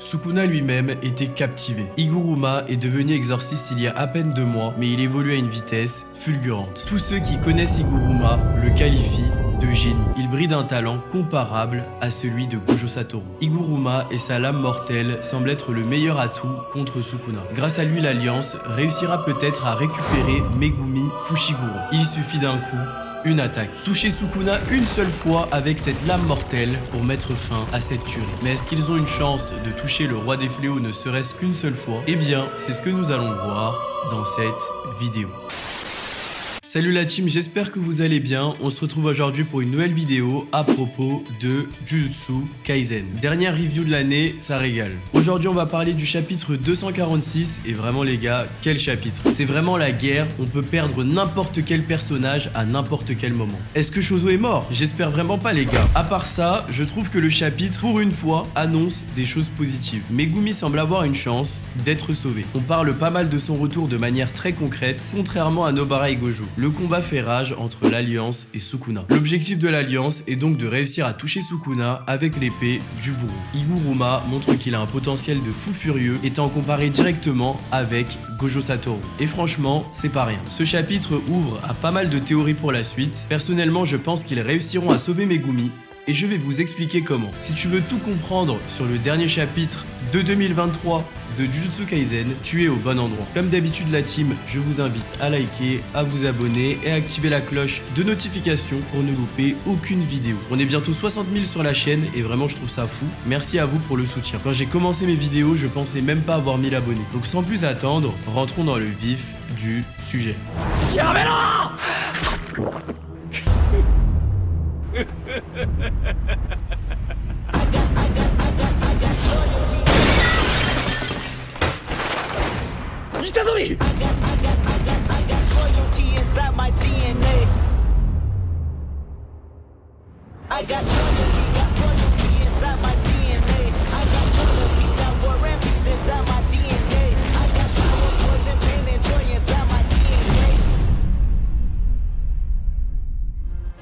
Sukuna lui-même était captivé. Iguruma est devenu exorciste il y a à peine 2 mois, mais il évolue à une vitesse fulgurante. Tous ceux qui connaissent Iguruma le qualifient de génie. Il brille d'un talent comparable à celui de Gojo Satoru. Iguruma et sa lame mortelle semblent être le meilleur atout contre Sukuna. Grâce à lui, l'Alliance réussira peut-être à récupérer Megumi Fushiguro. Il suffit d'un coup, une attaque. Toucher Sukuna une seule fois avec cette lame mortelle pour mettre fin à cette tuerie. Mais est-ce qu'ils ont une chance de toucher le roi des fléaux ne serait-ce qu'une seule fois? Eh bien, c'est ce que nous allons voir dans cette vidéo. Salut la team, j'espère que vous allez bien. On se retrouve aujourd'hui pour une nouvelle vidéo à propos de Jujutsu Kaisen. Dernière review de l'année, ça régale. Aujourd'hui, on va parler du chapitre 246 et vraiment les gars, quel chapitre. C'est vraiment la guerre, on peut perdre n'importe quel personnage à n'importe quel moment. Est-ce que Chozo est mort? J'espère vraiment pas les gars. À part ça, je trouve que le chapitre, pour une fois, annonce des choses positives. Megumi semble avoir une chance d'être sauvé. On parle pas mal de son retour de manière très concrète, contrairement à Nobara et Gojo. Le combat fait rage entre l'Alliance et Sukuna. L'objectif de l'Alliance est donc de réussir à toucher Sukuna avec l'épée du bourreau. Iguruma montre qu'il a un potentiel de fou furieux, étant comparé directement avec Gojo Satoru. Et franchement, c'est pas rien. Ce chapitre ouvre à pas mal de théories pour la suite. Personnellement, je pense qu'ils réussiront à sauver Megumi, et je vais vous expliquer comment. Si tu veux tout comprendre sur le dernier chapitre de 2023 de Jujutsu Kaisen, tu es au bon endroit. Comme d'habitude la team, je vous invite à liker, à vous abonner et à activer la cloche de notification pour ne louper aucune vidéo. On est bientôt 60 000 sur la chaîne et vraiment je trouve ça fou. Merci à vous pour le soutien. Quand j'ai commencé mes vidéos, je pensais même pas avoir 1000 abonnés. Donc sans plus attendre, rentrons dans le vif du sujet. I got loyalty inside my DNA. I got loyalty inside my DNA. I got peace, got war and peace inside my DNA. I got power, poison, pain, and joy inside my DNA.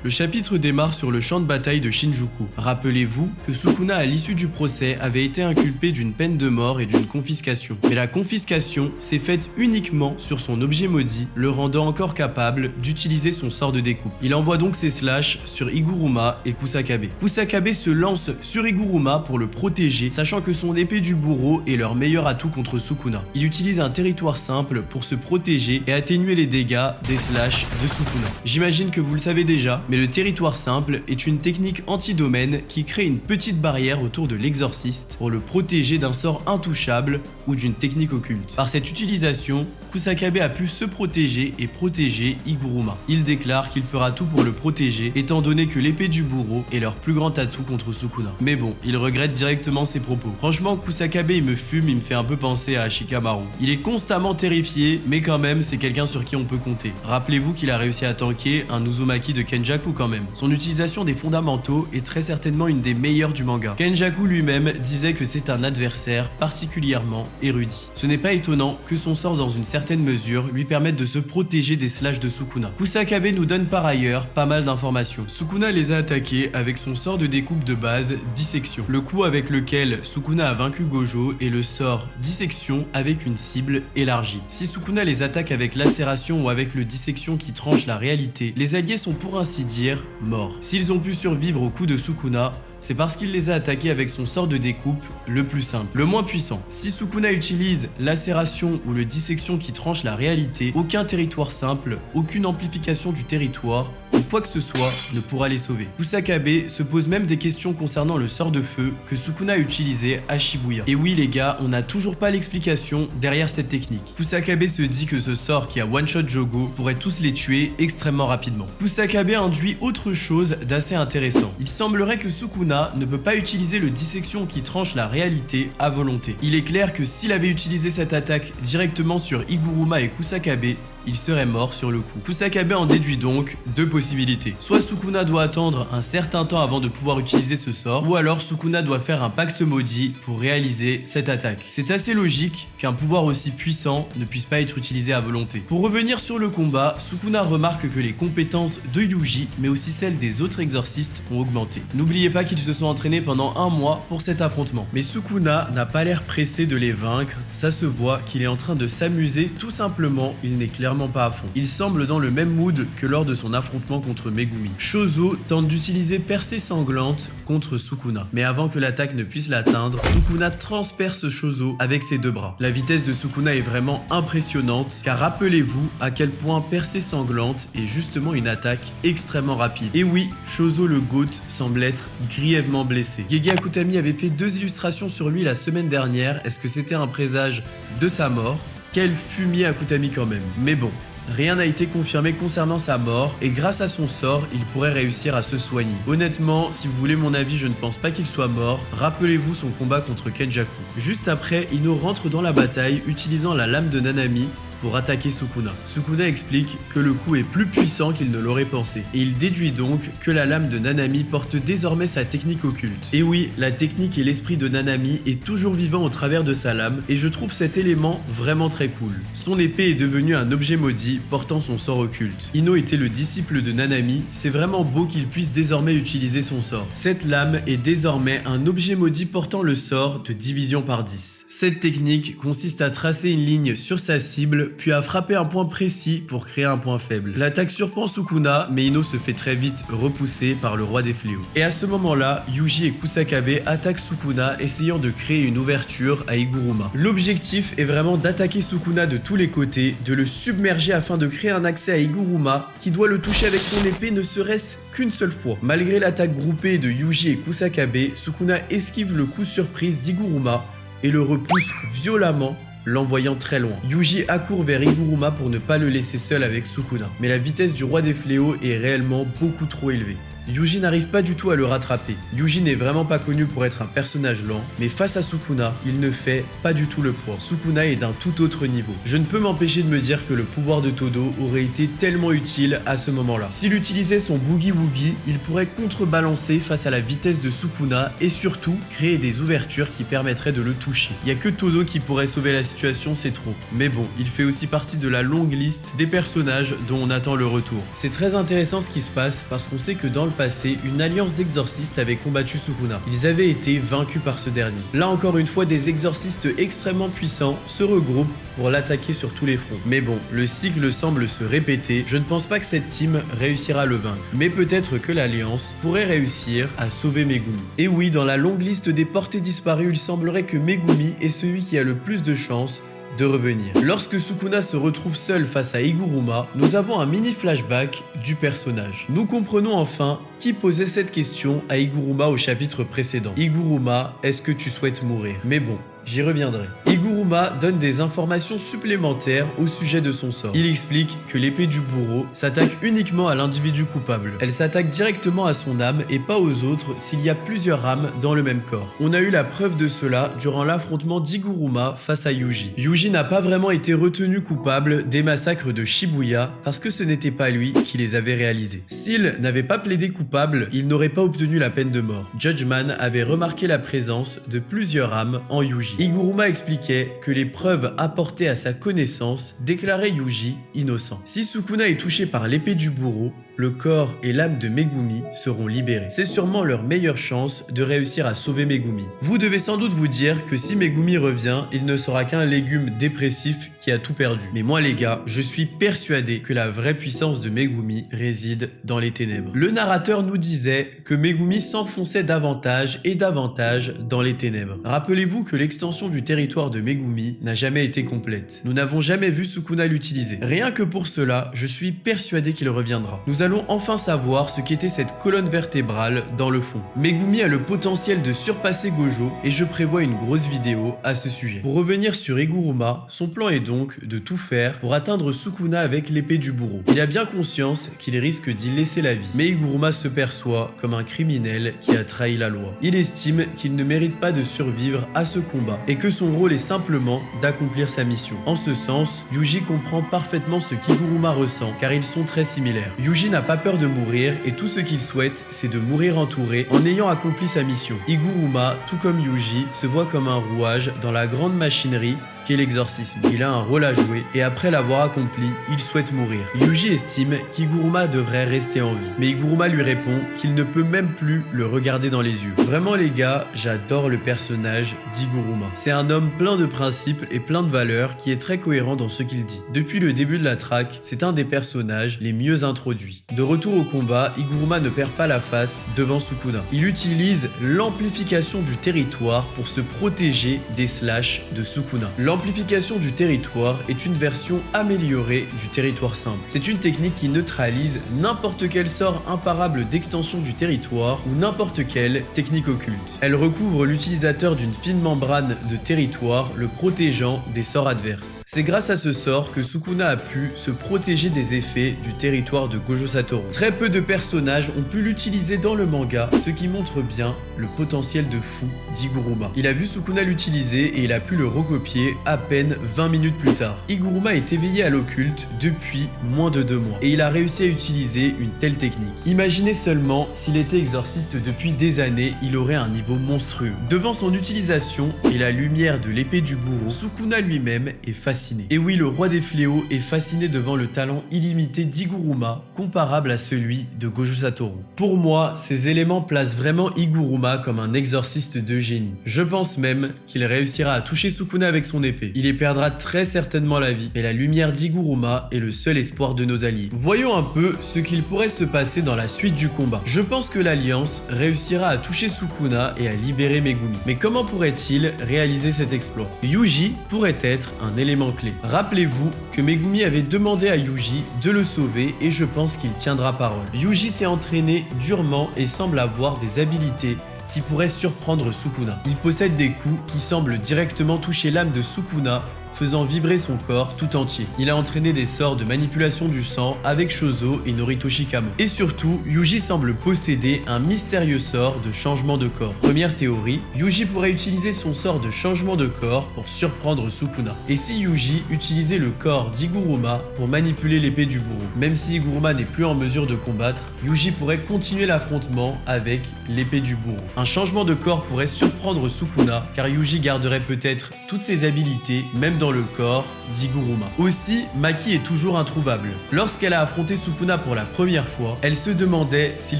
Le chapitre démarre sur le champ de bataille de Shinjuku. Rappelez-vous que Sukuna à l'issue du procès avait été inculpé d'une peine de mort et d'une confiscation. Mais la confiscation s'est faite uniquement sur son objet maudit, le rendant encore capable d'utiliser son sort de découpe. Il envoie donc ses slashs sur Iguruma et Kusakabe. Kusakabe se lance sur Iguruma pour le protéger, sachant que son épée du bourreau est leur meilleur atout contre Sukuna. Il utilise un territoire simple pour se protéger et atténuer les dégâts des slashs de Sukuna. J'imagine que vous le savez déjà, mais le territoire simple est une technique anti-domaine qui crée une petite barrière autour de l'exorciste pour le protéger d'un sort intouchable ou d'une technique occulte. Par cette utilisation, Kusakabe a pu se protéger et protéger Iguruma. Il déclare qu'il fera tout pour le protéger, étant donné que l'épée du bourreau est leur plus grand atout contre Sukuna. Mais bon, il regrette directement ses propos. Franchement, Kusakabe il me fume, il me fait un peu penser à Shikamaru. Il est constamment terrifié, mais quand même, c'est quelqu'un sur qui on peut compter. Rappelez-vous qu'il a réussi à tanker un Uzumaki de Kenjaku quand même. Son utilisation des fondamentaux est très certainement une des meilleures du manga. Kenjaku lui-même disait que c'est un adversaire particulièrement érudit. Ce n'est pas étonnant que son sort dans une certaine mesure lui permette de se protéger des slashs de Sukuna. Kusakabe nous donne par ailleurs pas mal d'informations. Sukuna les a attaqués avec son sort de découpe de base, Dissection. Le coup avec lequel Sukuna a vaincu Gojo est le sort Dissection avec une cible élargie. Si Sukuna les attaque avec Lacération ou avec le Dissection qui tranche la réalité, les alliés sont pour ainsi dire morts. S'ils ont pu survivre au coup de Sukuna, c'est parce qu'il les a attaqués avec son sort de découpe le plus simple, le moins puissant. Si Sukuna utilise Lacération ou le Dissection qui tranche la réalité, aucun territoire simple, aucune amplification du territoire ou quoi que ce soit ne pourra les sauver. Kusakabe se pose même des questions concernant le sort de feu que Sukuna a utilisé à Shibuya. Et oui les gars, on n'a toujours pas l'explication derrière cette technique. Kusakabe se dit que ce sort qui a one-shot Jogo pourrait tous les tuer extrêmement rapidement. Kusakabe induit autre chose d'assez intéressant. Il semblerait que Sukuna ne peut pas utiliser le Dissection qui tranche la réalité à volonté. Il est clair que s'il avait utilisé cette attaque directement sur Iguruma et Kusakabe, il serait mort sur le coup. Kusakabe en déduit donc deux possibilités. Soit Sukuna doit attendre un certain temps avant de pouvoir utiliser ce sort, ou alors Sukuna doit faire un pacte maudit pour réaliser cette attaque. C'est assez logique qu'un pouvoir aussi puissant ne puisse pas être utilisé à volonté. Pour revenir sur le combat, Sukuna remarque que les compétences de Yuji, mais aussi celles des autres exorcistes, ont augmenté. N'oubliez pas qu'ils se sont entraînés pendant un mois pour cet affrontement. Mais Sukuna n'a pas l'air pressé de les vaincre, ça se voit qu'il est en train de s'amuser, tout simplement, il n'est clairement pas à fond. Il semble dans le même mood que lors de son affrontement contre Megumi. Shozo tente d'utiliser percée sanglante contre Sukuna. Mais avant que l'attaque ne puisse l'atteindre, Sukuna transperce Shozo avec ses deux bras. La vitesse de Sukuna est vraiment impressionnante, car rappelez-vous à quel point percée sanglante est justement une attaque extrêmement rapide. Et oui, Shozo le GOAT semble être grièvement blessé. Gege Akutami avait fait 2 illustrations sur lui la semaine dernière. Est-ce que c'était un présage de sa mort? Quel fumier Akutami quand même. Mais bon, rien n'a été confirmé concernant sa mort et grâce à son sort, il pourrait réussir à se soigner. Honnêtement, si vous voulez mon avis, je ne pense pas qu'il soit mort. Rappelez-vous son combat contre Kenjaku. Juste après, Ino rentre dans la bataille utilisant la lame de Nanami pour attaquer Sukuna. Sukuna explique que le coup est plus puissant qu'il ne l'aurait pensé, et il déduit donc que la lame de Nanami porte désormais sa technique occulte. Et oui, la technique et l'esprit de Nanami est toujours vivant au travers de sa lame, et je trouve cet élément vraiment très cool. Son épée est devenue un objet maudit portant son sort occulte. Ino était le disciple de Nanami, c'est vraiment beau qu'il puisse désormais utiliser son sort. Cette lame est désormais un objet maudit portant le sort de division par 10. Cette technique consiste à tracer une ligne sur sa cible puis à frapper un point précis pour créer un point faible. L'attaque surprend Sukuna, mais Ino se fait très vite repousser par le roi des fléaux. Et à ce moment-là, Yuji et Kusakabe attaquent Sukuna, essayant de créer une ouverture à Iguruma. L'objectif est vraiment d'attaquer Sukuna de tous les côtés, de le submerger afin de créer un accès à Iguruma, qui doit le toucher avec son épée ne serait-ce qu'une seule fois. Malgré l'attaque groupée de Yuji et Kusakabe, Sukuna esquive le coup surprise d'Iguruma et le repousse violemment, l'envoyant très loin. Yuji accourt vers Iguruma pour ne pas le laisser seul avec Sukuna. Mais la vitesse du roi des fléaux est réellement beaucoup trop élevée. Yuji n'arrive pas du tout à le rattraper. Yuji n'est vraiment pas connu pour être un personnage lent, mais face à Sukuna, il ne fait pas du tout le poids. Sukuna est d'un tout autre niveau. Je ne peux m'empêcher de me dire que le pouvoir de Todo aurait été tellement utile à ce moment-là. S'il utilisait son Boogie Woogie, il pourrait contrebalancer face à la vitesse de Sukuna et surtout créer des ouvertures qui permettraient de le toucher. Il n'y a que Todo qui pourrait sauver la situation, c'est trop. Mais bon, il fait aussi partie de la longue liste des personnages dont on attend le retour. C'est très intéressant ce qui se passe parce qu'on sait que dans le passé, une alliance d'exorcistes avait combattu Sukuna. Ils avaient été vaincus par ce dernier. Là encore une fois, des exorcistes extrêmement puissants se regroupent pour l'attaquer sur tous les fronts. Mais bon, le cycle semble se répéter. Je ne pense pas que cette team réussira à le vaincre. Mais peut-être que l'alliance pourrait réussir à sauver Megumi. Et oui, dans la longue liste des portées disparues, il semblerait que Megumi est celui qui a le plus de chances de revenir. Lorsque Sukuna se retrouve seul face à Iguruma, nous avons un mini flashback du personnage. Nous comprenons enfin qui posait cette question à Iguruma au chapitre précédent. Iguruma, est-ce que tu souhaites mourir? Mais bon, j'y reviendrai. Iguruma donne des informations supplémentaires au sujet de son sort. Il explique que l'épée du bourreau s'attaque uniquement à l'individu coupable. Elle s'attaque directement à son âme et pas aux autres s'il y a plusieurs âmes dans le même corps. On a eu la preuve de cela durant l'affrontement d'Iguruma face à Yuji. Yuji n'a pas vraiment été retenu coupable des massacres de Shibuya parce que ce n'était pas lui qui les avait réalisés. S'il n'avait pas plaidé coupable, il n'aurait pas obtenu la peine de mort. Judgman avait remarqué la présence de plusieurs âmes en Yuji. Iguruma expliquait que les preuves apportées à sa connaissance déclaraient Yuji innocent. Si Sukuna est touché par l'épée du bourreau, le corps et l'âme de Megumi seront libérés. C'est sûrement leur meilleure chance de réussir à sauver Megumi. Vous devez sans doute vous dire que si Megumi revient, il ne sera qu'un légume dépressif qui a tout perdu. Mais moi les gars, je suis persuadé que la vraie puissance de Megumi réside dans les ténèbres. Le narrateur nous disait que Megumi s'enfonçait davantage et davantage dans les ténèbres. Rappelez-vous que l'extension du territoire de Megumi n'a jamais été complète. Nous n'avons jamais vu Sukuna l'utiliser. Rien que pour cela, je suis persuadé qu'il reviendra. Nous allons enfin savoir ce qu'était cette colonne vertébrale dans le fond. Megumi a le potentiel de surpasser Gojo et je prévois une grosse vidéo à ce sujet. Pour revenir sur Iguruma, son plan est donc de tout faire pour atteindre Sukuna avec l'épée du bourreau. Il a bien conscience qu'il risque d'y laisser la vie, mais Iguruma se perçoit comme un criminel qui a trahi la loi. Il estime qu'il ne mérite pas de survivre à ce combat et que son rôle est simplement d'accomplir sa mission. En ce sens, Yuji comprend parfaitement ce qu'Iguruma ressent car ils sont très similaires. Yuji n'a pas peur de mourir et tout ce qu'il souhaite, c'est de mourir entouré en ayant accompli sa mission. Iguruma, tout comme Yuji, se voit comme un rouage dans la grande machinerie qu'est l'exorcisme. Il a un rôle à jouer et après l'avoir accompli, il souhaite mourir. Yuji estime qu'Iguruma devrait rester en vie, mais Iguruma lui répond qu'il ne peut même plus le regarder dans les yeux. Vraiment les gars, j'adore le personnage d'Iguruma. C'est un homme plein de principes et plein de valeurs qui est très cohérent dans ce qu'il dit. Depuis le début de la track, c'est un des personnages les mieux introduits. De retour au combat, Iguruma ne perd pas la face devant Sukuna. Il utilise l'amplification du territoire pour se protéger des slashs de Sukuna. L'amplification du territoire est une version améliorée du territoire simple. C'est une technique qui neutralise n'importe quel sort imparable d'extension du territoire ou n'importe quelle technique occulte. Elle recouvre l'utilisateur d'une fine membrane de territoire, le protégeant des sorts adverses. C'est grâce à ce sort que Sukuna a pu se protéger des effets du territoire de Gojo Satoru. Très peu de personnages ont pu l'utiliser dans le manga, ce qui montre bien le potentiel de fou d'Iguruma. Il a vu Sukuna l'utiliser et il a pu le recopier à peine 20 minutes plus tard. Iguruma est éveillé à l'occulte depuis moins de 2 mois et il a réussi à utiliser une telle technique. Imaginez seulement s'il était exorciste depuis des années, il aurait un niveau monstrueux. Devant son utilisation et la lumière de l'épée du bourreau, Sukuna lui-même est fasciné. Et oui, le roi des fléaux est fasciné devant le talent illimité d'Iguruma, comparable à celui de Gojo Satoru. Pour moi, ces éléments placent vraiment Iguruma comme un exorciste de génie. Je pense même qu'il réussira à toucher Sukuna avec son épée. Il y perdra très certainement la vie, et la lumière d'Iguruma est le seul espoir de nos alliés. Voyons un peu ce qu'il pourrait se passer dans la suite du combat. Je pense que l'Alliance réussira à toucher Sukuna et à libérer Megumi. Mais comment pourrait-il réaliser cet exploit? Yuji pourrait être un élément clé. Rappelez-vous que Megumi avait demandé à Yuji de le sauver et je pense qu'il tiendra parole. Yuji s'est entraîné durement et semble avoir des habilités qui pourrait surprendre Sukuna. Il possède des coups qui semblent directement toucher l'âme de Sukuna, faisant vibrer son corps tout entier. Il a entraîné des sorts de manipulation du sang avec Shozo et Noritoshi Kamo. Et surtout, Yuji semble posséder un mystérieux sort de changement de corps. Première théorie, Yuji pourrait utiliser son sort de changement de corps pour surprendre Sukuna. Et si Yuji utilisait le corps d'Iguruma pour manipuler l'épée du bourreau? Même si Iguruma n'est plus en mesure de combattre, Yuji pourrait continuer l'affrontement avec l'épée du bourreau. Un changement de corps pourrait surprendre Sukuna, car Yuji garderait peut-être toutes ses habilités, même dans le corps d'Iguruma. Aussi, Maki est toujours introuvable. Lorsqu'elle a affronté Sukuna pour la première fois, elle se demandait s'il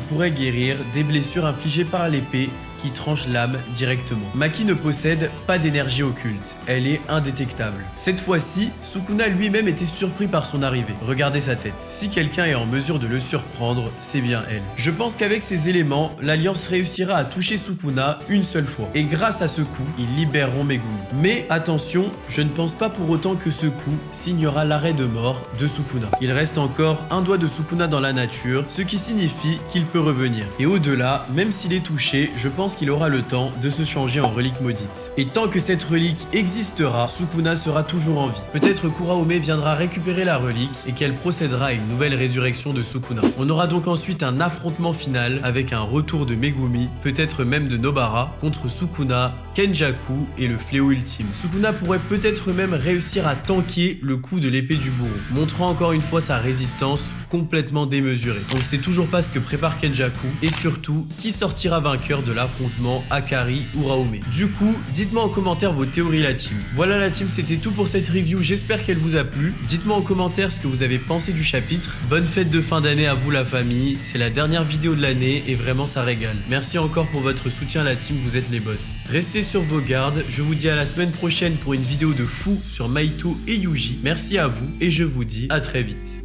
pourrait guérir des blessures infligées par l'épée qui tranche l'âme directement. Maki ne possède pas d'énergie occulte, elle est indétectable. Cette fois-ci, Sukuna lui-même était surpris par son arrivée. Regardez sa tête. Si quelqu'un est en mesure de le surprendre, c'est bien elle. Je pense qu'avec ces éléments, l'Alliance réussira à toucher Sukuna une seule fois. Et grâce à ce coup, ils libéreront Megumi. Mais attention, je ne pense pas pour autant que ce coup signera l'arrêt de mort de Sukuna. Il reste encore un doigt de Sukuna dans la nature, ce qui signifie qu'il peut revenir. Et au-delà, même s'il est touché, je pense qu'il aura le temps de se changer en relique maudite. Et tant que cette relique existera, Sukuna sera toujours en vie. Peut-être Kurahome viendra récupérer la relique et qu'elle procédera à une nouvelle résurrection de Sukuna. On aura donc ensuite un affrontement final avec un retour de Megumi, peut-être même de Nobara, contre Sukuna, Kenjaku et le fléau ultime. Sukuna pourrait peut-être même réussir à tanker le coup de l'épée du bourreau, montrant encore une fois sa résistance complètement démesurée. On ne sait toujours pas ce que prépare Kenjaku et surtout qui sortira vainqueur de l'affrontement Akari ou Raome. Du coup, dites-moi en commentaire vos théories la team. Voilà la team, c'était tout pour cette review, j'espère qu'elle vous a plu. Dites-moi en commentaire ce que vous avez pensé du chapitre. Bonne fête de fin d'année à vous la famille, c'est la dernière vidéo de l'année et vraiment ça régale. Merci encore pour votre soutien la team, vous êtes les boss. Restez sur vos gardes, je vous dis à la semaine prochaine pour une vidéo de fou sur Mahito et Yuji. Merci à vous et je vous dis à très vite.